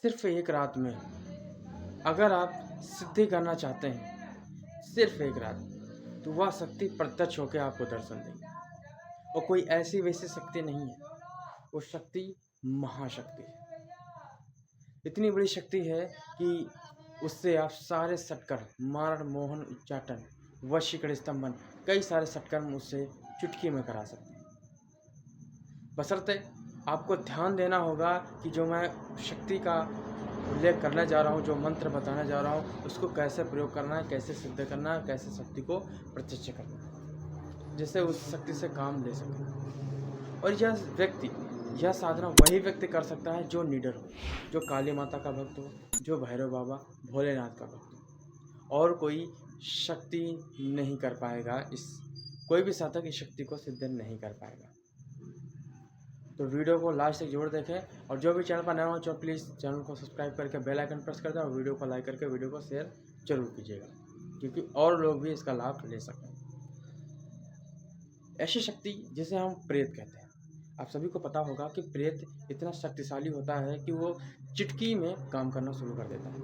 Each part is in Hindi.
सिर्फ एक रात में अगर आप सिद्धि करना चाहते हैं, सिर्फ एक रात, तो वह शक्ति प्रत्यक्ष होकर आपको दर्शन देगी। और कोई ऐसी वैसी शक्ति नहीं है, वो शक्ति महाशक्ति है। इतनी बड़ी शक्ति है कि उससे आप सारे सत्कर्म, मारण, मोहन, उच्चाटन, वशीकरण, स्तंभन, कई सारे सत्कर्म उससे चुटकी में करा सकते हैं। बशर्ते आपको ध्यान देना होगा कि जो मैं शक्ति का उल्लेख करने जा रहा हूँ, जो मंत्र बताने जा रहा हूँ, उसको कैसे प्रयोग करना है, कैसे सिद्ध करना है, कैसे शक्ति को प्रत्यक्ष करना है, जिससे उस शक्ति से काम ले सके। और यह साधना वही व्यक्ति कर सकता है जो निडर हो, जो काली माता का भक्त हो, जो भैरव बाबा, भोलेनाथ का भक्त हो। और कोई शक्ति नहीं कर पाएगा, कोई भी साधक इस शक्ति को सिद्ध नहीं कर पाएगा। तो वीडियो को लास्ट तक जरूर देखें, और जो भी चैनल पर नया हो प्लीज़ चैनल को सब्सक्राइब करके बेल आइकन प्रेस कर दें, और वीडियो को लाइक करके वीडियो को शेयर जरूर कीजिएगा, क्योंकि और लोग भी इसका लाभ ले सकें। ऐसी शक्ति जिसे हम प्रेत कहते हैं। आप सभी को पता होगा कि प्रेत इतना शक्तिशाली होता है कि वो चुटकी में काम करना शुरू कर देता है।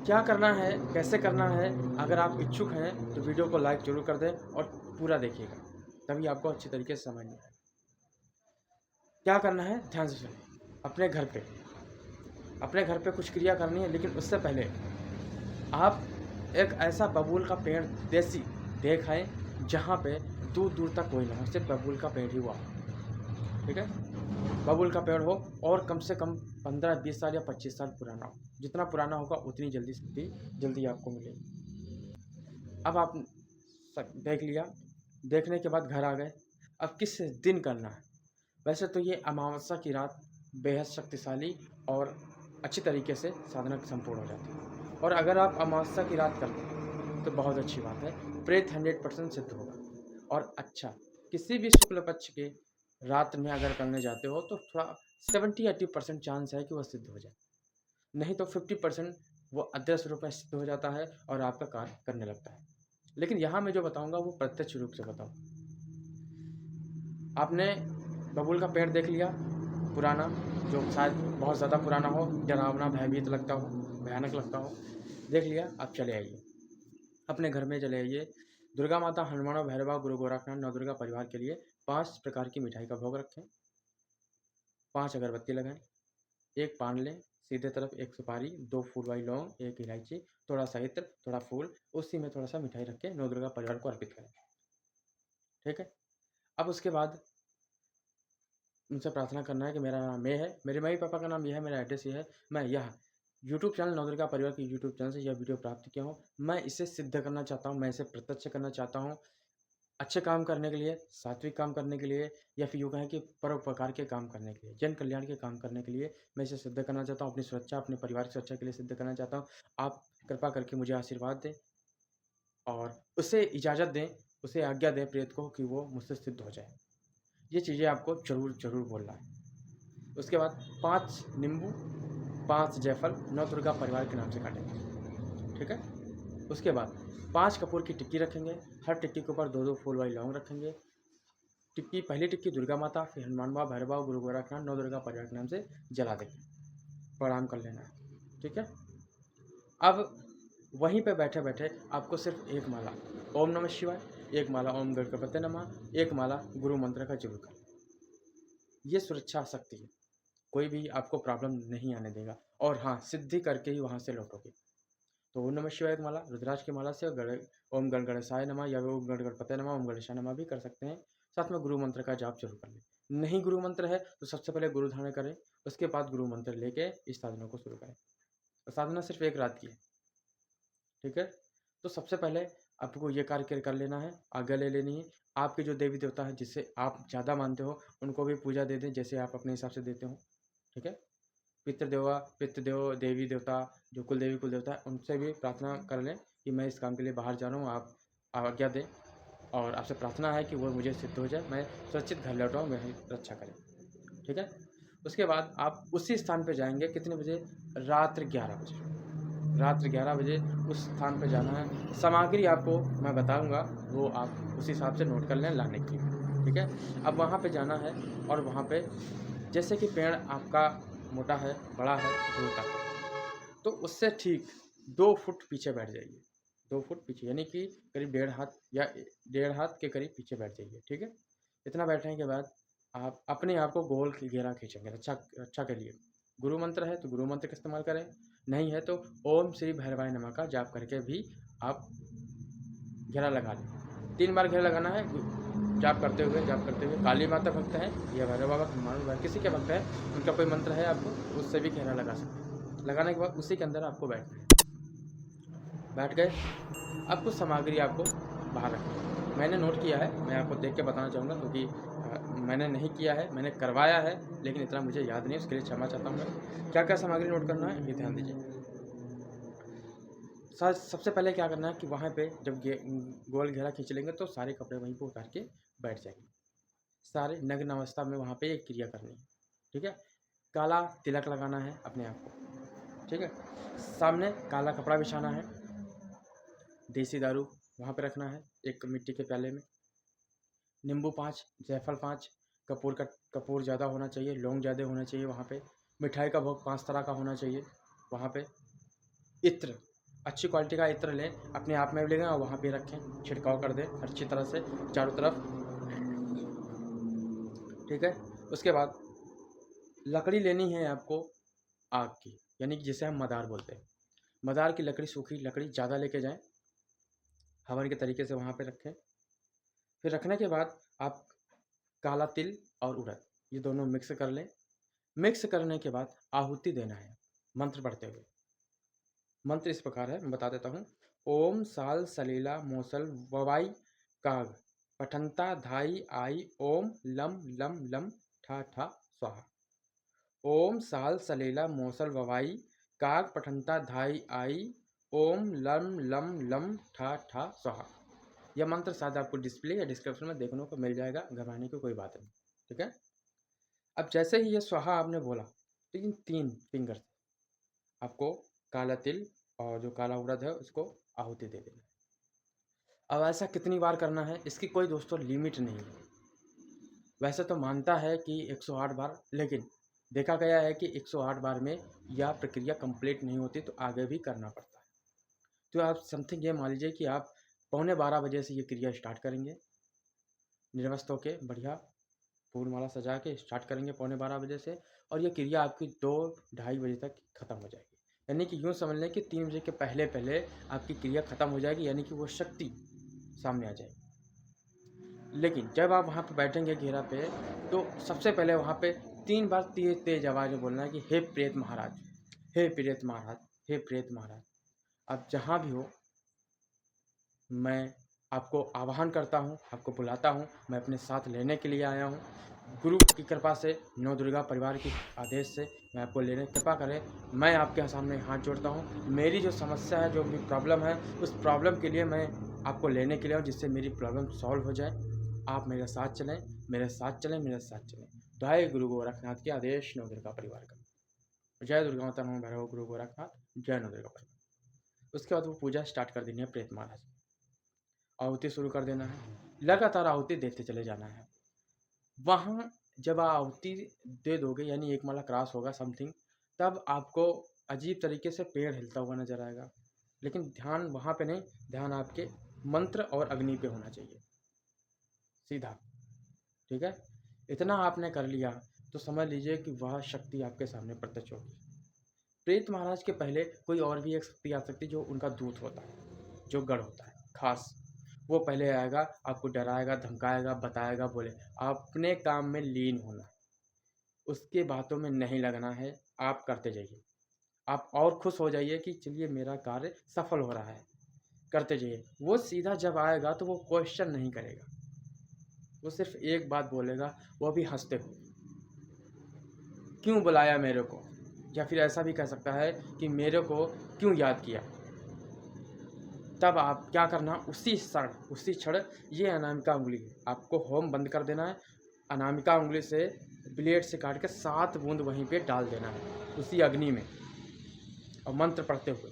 क्या करना है, कैसे करना है, अगर आप इच्छुक हैं तो वीडियो को लाइक जरूर कर दें और पूरा देखिएगा, तभी आपको अच्छी तरीके से समझ में आएगा। क्या करना है, ध्यान से सुनिए। अपने घर पे कुछ क्रिया करनी है, लेकिन उससे पहले आप एक ऐसा बबूल का पेड़ देसी देख आए जहाँ पे दूर दूर तक कोई ना हो, सिर्फ बबूल का पेड़ ही हुआ, ठीक है। बबूल का पेड़ हो और कम से कम 15-20 साल या 25 साल पुराना हो। जितना पुराना होगा उतनी जल्दी आपको मिलेगी। अब आप देख लिया, देखने के बाद घर आ गए। अब किस दिन करना है? वैसे तो ये अमावस्या की रात बेहद शक्तिशाली और अच्छी तरीके से साधना संपूर्ण हो जाती है। और अगर आप अमावस्या की रात करते हैं तो बहुत अच्छी बात है, प्रेत 100% सिद्ध होगा। और अच्छा, किसी भी शुक्ल पक्ष के रात में अगर करने जाते हो तो थोड़ा 70-80% चांस है कि वह सिद्ध हो जाए, नहीं तो 50% वो अदृश्य रूप में सिद्ध हो जाता है और आपका कार्य करने लगता है। लेकिन यहाँ मैं जो बताऊँगा वो प्रत्यक्ष रूप से बताऊँ। आपने बबूल का पेड़ देख लिया पुराना, जो शायद बहुत ज़्यादा पुराना हो, डरावना, भयभीत लगता हो, भयानक लगता हो, देख लिया। आप चले आइए, अपने घर में चले आइए। दुर्गा माता, हनुमान, भैरवा, गुरु गोरखनाथ, नवदुर्गा परिवार के लिए 5 प्रकार की मिठाई का भोग रखें, 5 अगरबत्ती लगाएं, 1 पान लें, सीधे तरफ 1 सुपारी, 2 फूल वाली लौंग, 1 इलायची, थोड़ा सा इत्र, थोड़ा फूल, उसी में थोड़ा सा मिठाई रख के नवदुर्गा परिवार को अर्पित करें, ठीक है। अब उसके बाद उनसे प्रार्थना करना है कि मेरा नाम ये है, मेरे मम्मी पापा का नाम यह है, मेरा एड्रेस ये है, मैं यह यूट्यूब चैनल नवदुर्गा परिवार की यूट्यूब चैनल से यह वीडियो प्राप्त किया हूँ, मैं इसे सिद्ध करना चाहता हूँ, मैं इसे प्रत्यक्ष करना चाहता हूँ, अच्छे काम करने के लिए, सात्विक काम करने के लिए, या फिर यूँ कहें कि परोपकार के काम करने के लिए, जन कल्याण के काम करने के लिए मैं इसे सिद्ध करना चाहता हूँ, अपनी सुरक्षा, अपने परिवार की सुरक्षा के लिए सिद्ध करना चाहता हूँ। आप कृपा करके मुझे आशीर्वाद दें और उसे इजाज़त दें, उसे आज्ञा दें प्रेत को कि वो मुझसे सिद्ध हो जाए। ये चीज़ें आपको ज़रूर बोलना है। उसके बाद 5 नींबू, 5 जायफल नवदुर्गा परिवार के नाम से काटेंगे, ठीक है। उसके बाद 5 कपूर की टिक्की रखेंगे, हर टिक्की के ऊपर 2-2 फूल वाली लौंग रखेंगे। पहली टिक्की दुर्गा माता, फिर हनुमान बाबा, भैरव बाबा, गुरु गोरखनाथ, नवदुर्गा परिवार के नाम से जला देंगे, प्रणाम कर लेना है, ठीक है। अब वहीं पे बैठे बैठे आपको सिर्फ 1 माला ओम नमः शिवाय, 1 माला ओम गणपते नमः, 1 माला गुरु मंत्र का जरूर करें। ये सुरक्षा शक्ति है, कोई भी आपको प्रॉब्लम नहीं आने देगा। और हाँ, सिद्धि करके ही वहाँ से लौटोगे। तो ओम नमः शिवाय की माला, रुद्राक्ष की माला से ओम गण गणेशाय नमः या ओम गण गणपते नमः, ओम गणेशाय नमः भी कर सकते हैं। साथ में गुरु मंत्र का जाप जरूर कर लें। नहीं गुरु मंत्र है तो सबसे पहले गुरु धारण करें, उसके बाद गुरु मंत्र लेके इस साधना को शुरू करें। साधना सिर्फ 1 रात की है, ठीक है। तो सबसे पहले आपको ये कार्य कर लेना है, आज्ञा ले लेनी है। आपके जो देवी देवता है जिससे आप ज़्यादा मानते हो उनको भी पूजा दे दें, जैसे आप अपने हिसाब से देते हो, ठीक है। पितृदेव, देवी देवता, जो कुल देवी कुल देवता है, उनसे भी प्रार्थना कर लें कि मैं इस काम के लिए बाहर जा रहा हूँ, आप आज्ञा दें। और आपसे प्रार्थना है कि वो मुझे सिद्ध हो जाए, मैं सुरक्षित घर लौटाऊँ, मेरी रक्षा करें, ठीक है। उसके बाद आप उसी स्थान पे जाएंगे, कितने बजे? रात्रि 11 बजे। रात्रि 11 बजे उस स्थान पे जाना है। सामग्री आपको मैं बताऊंगा, वो आप उसी हिसाब से नोट कर लें लाने के लिए, ठीक है। अब वहाँ पे जाना है और वहाँ पे जैसे कि पेड़ आपका मोटा है, बड़ा है, दूर तक है, तो उससे ठीक 2 फुट पीछे बैठ जाइए। 2 फुट पीछे यानी कि करीब 1.5 हाथ या 1.5 हाथ के करीब पीछे बैठ जाइए, ठीक है। इतना बैठने के बाद आप अपने आप को गोल घेरा खींचेंगे रक्षा रक्षा के लिए। गुरु मंत्र है तो गुरु मंत्र का इस्तेमाल करें, नहीं है तो ओम श्री भैरवाय नमः का जाप करके भी आप घेरा लगा लें। 3 बार घेरा लगाना है जाप करते हुए। काली माता भक्त हैं या भैरव बाबा हनुमान बाबा किसी के भक्त हैं, उनका कोई मंत्र है आपको, उससे भी घेरा लगा सकते हैं। लगाने के बाद उसी के अंदर आपको बैठना है। बैठ गए, अब कुछ सामग्री आपको बाहर रखनी है। मैंने नोट किया है, मैं आपको देख के बताना चाहूँगा क्योंकि मैंने नहीं किया है, मैंने करवाया है लेकिन इतना मुझे याद नहीं, उसके लिए क्षमा चाहता हूँ मैं। क्या क्या सामग्री नोट करना है ये ध्यान दीजिए। सबसे पहले क्या करना है कि वहाँ पे जब गोल घेरा खींच लेंगे तो सारे कपड़े वहीं पे उतार के बैठ जाएंगे। सारे नग्न अवस्था में वहाँ पे एक क्रिया करनी है, ठीक है। काला तिलक लगाना है अपने आप को, ठीक है। सामने काला कपड़ा बिछाना है, देसी दारू वहाँ पे रखना है एक मिट्टी के प्याले में, नींबू 5, जायफल 5, कपूर ज़्यादा होना चाहिए, लौंग ज़्यादा होना चाहिए वहाँ पे, मिठाई का भोग 5 तरह का होना चाहिए वहाँ पे, इत्र अच्छी क्वालिटी का इत्र लें, अपने आप में भी लेंगे और वहाँ पे रखें, छिड़काव कर दें अच्छी तरह से चारों तरफ, ठीक है। उसके बाद लकड़ी लेनी है आपको आग की, यानी कि जिसे हम मदार बोलते हैं। मदार की लकड़ी, सूखी लकड़ी ज़्यादा लेके जाएं, हवन के तरीके से वहाँ पे रखें। फिर रखने के बाद आप काला तिल और उड़द ये दोनों मिक्स कर लें। मिक्स करने के बाद आहुति देना है मंत्र पढ़ते हुए। मंत्र इस प्रकार है, मैं बता देता हूँ। ओम साल सलीला मोसल ववाई काग पठंता धाई आई ओम लम लम लम ठा ठा स्वाहा। ओम साल सलीला मोसल ववाई काग पठंता धाई आई ओम लम लम लम ठा ठा स्वाहा। यह मंत्र शायद आपको डिस्प्ले या डिस्क्रिप्शन में देखने को मिल जाएगा, घबराने की कोई बात नहीं, ठीक है। अब जैसे ही ये स्वाहा आपने बोला तो इन 3 फिंगर से आपको काला तिल और जो काला उड़द है उसको आहुति दे देना। अब ऐसा कितनी बार करना है इसकी कोई दोस्तों लिमिट नहीं है। वैसे तो मानता है कि 108 बार, लेकिन देखा गया है कि 108 बार में यह प्रक्रिया कंप्लीट नहीं होती तो आगे भी करना पड़ता है। तो आप समथिंग ये मान लीजिए कि आप 11:15 बजे से ये क्रिया स्टार्ट करेंगे, निर्वस्त होके बढ़िया फूल माला सजा के स्टार्ट करेंगे 11:15 बजे से, और ये क्रिया आपकी 2-2:30 बजे तक ख़त्म हो जाएगी। यानी कि यूँ समझ लें कि 3 बजे के पहले पहले आपकी क्रिया ख़त्म हो जाएगी, यानी कि वो शक्ति सामने आ जाएगी। लेकिन जब आप वहाँ पे बैठेंगे घेरा पे तो सबसे पहले वहाँ पे 3 बार तेज तेज आवाज़ में बोलना है कि हे प्रेत महाराज, हे प्रेत महाराज, हे प्रेत महाराज। आप जहाँ भी हो मैं आपको आवाहन करता हूँ, आपको बुलाता हूँ, मैं अपने साथ लेने के लिए आया हूँ। गुरु की कृपा से, नौ दुर्गा परिवार के आदेश से मैं आपको लेने कृपा करें। मैं आपके सामने हाथ जोड़ता हूँ। मेरी जो समस्या है, जो भी प्रॉब्लम है, उस प्रॉब्लम के लिए मैं आपको लेने के लिए आऊँ, जिससे मेरी प्रॉब्लम सॉल्व हो जाए। आप मेरे साथ चलें, मेरे साथ चलें, मेरे साथ चलें। जय गुरु गोरखनाथ के आदेश, नौ दुर्गा परिवार का। जय दुर्गा माता, नमो भैरव गुरु गोरखनाथ, जय नौ दुर्गा परिवार। उसके बाद वो पूजा स्टार्ट कर देनी है प्रेत महाराज, आहुति शुरू कर देना है, लगातार आहुति देते चले जाना है। वहाँ जब आहुति दे दोगे यानी 1 माला क्रॉस होगा समथिंग, तब आपको अजीब तरीके से पेड़ हिलता हुआ नजर आएगा, लेकिन ध्यान वहाँ पे नहीं, ध्यान आपके मंत्र और अग्नि पे होना चाहिए सीधा, ठीक है। इतना आपने कर लिया तो समझ लीजिए कि वह शक्ति आपके सामने प्रत्यक्ष होगी। प्रेत महाराज के पहले कोई और भी एक शक्ति आ सकती है जो उनका दूत होता है, जो गढ़ होता है खास। वो पहले आएगा, आपको डराएगा, धमकाएगा, बताएगा, बोले अपने काम में लीन होना है, उसके बातों में नहीं लगना है, आप करते जाइए। आप और खुश हो जाइए कि चलिए मेरा कार्य सफल हो रहा है, करते जाइए। वो सीधा जब आएगा तो वो क्वेश्चन नहीं करेगा, वो सिर्फ एक बात बोलेगा, वो भी हंसते हुए, क्यों बुलाया मेरे को, या फिर ऐसा भी कह सकता है कि मेरे को क्यों याद किया। तब आप क्या करना, उसी क्षण ये अनामिका उंगली है, आपको होम बंद कर देना है। अनामिका उंगली से ब्लेड से काट के 7 बूंद वहीं पे डाल देना है उसी अग्नि में, और मंत्र पढ़ते हुए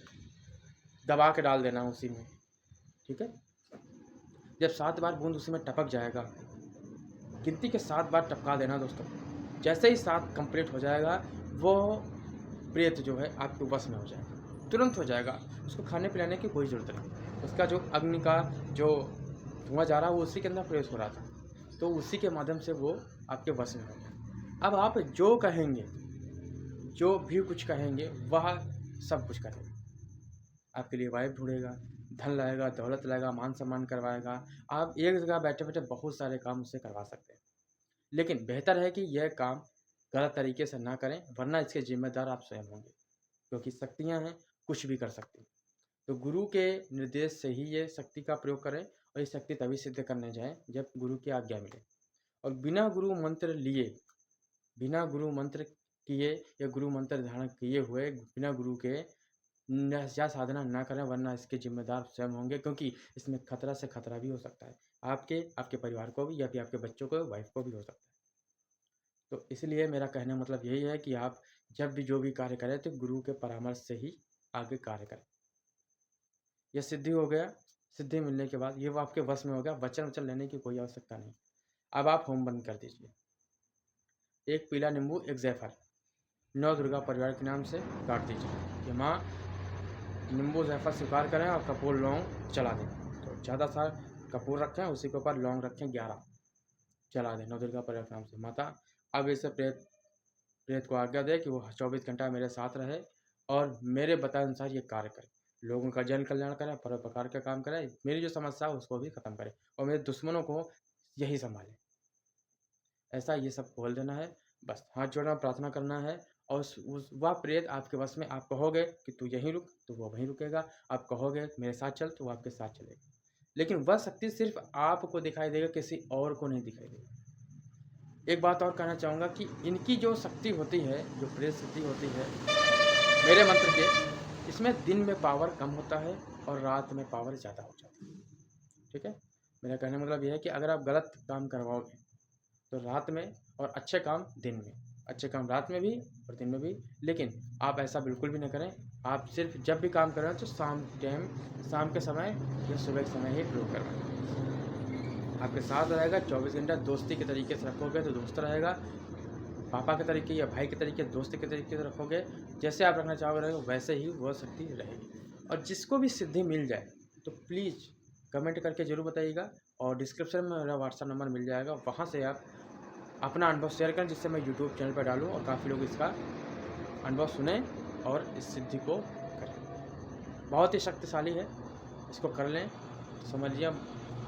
दबा के डाल देना उसी में, ठीक है। जब 7 बार बूंद उसी में टपक जाएगा, गिनती के 7 बार टपका देना दोस्तों। जैसे ही 7 कंप्लीट हो जाएगा, वो प्रेत जो है आपके वश में हो जाएगा, तुरंत हो जाएगा। उसको खाने पिलाने की कोई ज़रूरत नहीं। उसका जो अग्नि का जो धुआँ जा रहा है वो उसी के अंदर प्रवेश हो रहा था, तो उसी के माध्यम से वो आपके वश में हो गया। अब आप जो कहेंगे, जो भी कुछ कहेंगे वह सब कुछ करेगा। आपके लिए वाइफ ढूँढेगा, धन लाएगा, दौलत लाएगा, मान सम्मान करवाएगा। आप एक जगह बैठे-बैठे बहुत सारे काम उससे करवा सकते हैं। लेकिन बेहतर है कि यह काम गलत तरीके से ना करें, वरना इसके ज़िम्मेदार आप स्वयं होंगे, क्योंकि शक्तियाँ हैं, कुछ भी कर सकती हैं। तो गुरु के निर्देश से ही ये शक्ति का प्रयोग करें, और ये शक्ति तभी सिद्ध करने जाएँ जब गुरु की आज्ञा मिले। और बिना गुरु मंत्र लिए, बिना गुरु मंत्र किए या गुरु मंत्र धारण किए हुए बिना गुरु के या साधना ना करें, वरना इसके जिम्मेदार स्वयं होंगे, क्योंकि इसमें खतरा से खतरा भी हो सकता है। आपके परिवार को भी, या फिर आपके बच्चों को, वाइफ को भी हो सकता है। तो इसलिए मेरा कहने का मतलब यही है कि आप जब भी जो भी कार्य करें तो गुरु के परामर्श से ही आगे कार्य करें। यह सिद्धि हो गया। सिद्धि मिलने के बाद ये वो आपके वश में हो गया, वचन लेने की कोई आवश्यकता नहीं। अब आप होम बंद कर दीजिए। एक पीला नींबू, एक जायफल, नौ दुर्गा परिवार के नाम से काट दीजिए कि माँ नींबू जायफल स्वीकार करें और कपूर लौंग चला दें। तो ज़्यादा सा कपूर रखें, उसी के ऊपर लौंग रखें 11, चला दें नौ दुर्गा परिवार के नाम से। माता अब इसे प्रेत को आज्ञा दे कि वो 24 घंटा मेरे साथ रहे और मेरे बताए अनुसार ये कार्य करे, लोगों का जन कल्याण करे, परोपकार का काम करे, मेरी जो समस्या है उसको भी खत्म करे और मेरे दुश्मनों को यही संभाले। ऐसा ये सब बोल देना है, बस हाथ जोड़ना, प्रार्थना करना है। और वह प्रेत आपके वश में, आप कहोगे कि तू यहीं रुक तो वो वहीं रुकेगा, आप कहोगे मेरे साथ चल तो वो आपके साथ चलेगा। लेकिन वह शक्ति सिर्फ आपको दिखाई देगा, किसी और को नहीं दिखाई देगा। एक बात और कहना चाहूँगा कि इनकी जो शक्ति होती है, जो प्रेत शक्ति होती है मेरे मंत्र के, इसमें दिन में पावर कम होता है और रात में पावर ज़्यादा हो जाती है। ठीक है, मेरा कहने का मतलब यह है कि अगर आप गलत काम करवाओगे तो रात में, और अच्छे काम दिन में, अच्छे काम रात में भी और दिन में भी। लेकिन आप ऐसा बिल्कुल भी नहीं करें। आप सिर्फ जब भी काम करें तो शाम के समय या सुबह के समय ही प्रयोग करवाएं। आपके साथ रहेगा 24 घंटा। दोस्ती के तरीके से रखोगे तो दोस्त रहेगा, पापा के तरीके या भाई के तरीके, दोस्त के तरीके से रखोगे, जैसे आप रखना चाहोगे वैसे ही वह शक्ति रहेगी। और जिसको भी सिद्धि मिल जाए तो प्लीज़ कमेंट करके ज़रूर बताइएगा, और डिस्क्रिप्शन में मेरा व्हाट्सएप नंबर मिल जाएगा, वहाँ से आप अपना अनुभव शेयर करें, जिससे मैं यूट्यूब चैनल पर डालूँ और काफ़ी लोग इसका अनुभव सुने और इस सिद्धि को करें। बहुत ही शक्तिशाली है, इसको कर लें तो समझ लीजिए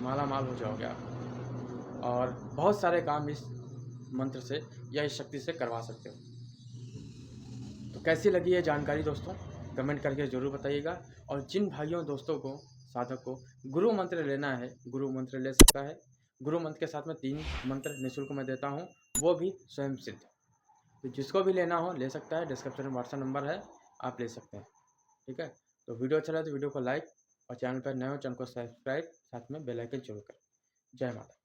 माला माल हो जाओगे आप, और बहुत सारे काम इस मंत्र से या इस शक्ति से करवा सकते हो। तो कैसी लगी ये जानकारी दोस्तों, कमेंट करके ज़रूर बताइएगा। और जिन भाइयों दोस्तों को, साधक को गुरु मंत्र लेना है, गुरु मंत्र ले सकता है। गुरु मंत्र के साथ में 3 मंत्र निःशुल्क मैं देता हूँ, वो भी स्वयं सिद्ध। तो जिसको भी लेना हो ले सकता है, डिस्क्रिप्शन में व्हाट्सएप नंबर है, आप ले सकते हैं। ठीक है, तो वीडियो अच्छा लगे तो वीडियो को लाइक, और चैनल पर नए हो चैनल को सब्सक्राइब, साथ में बेल आइकन जरूर करें। जय माता।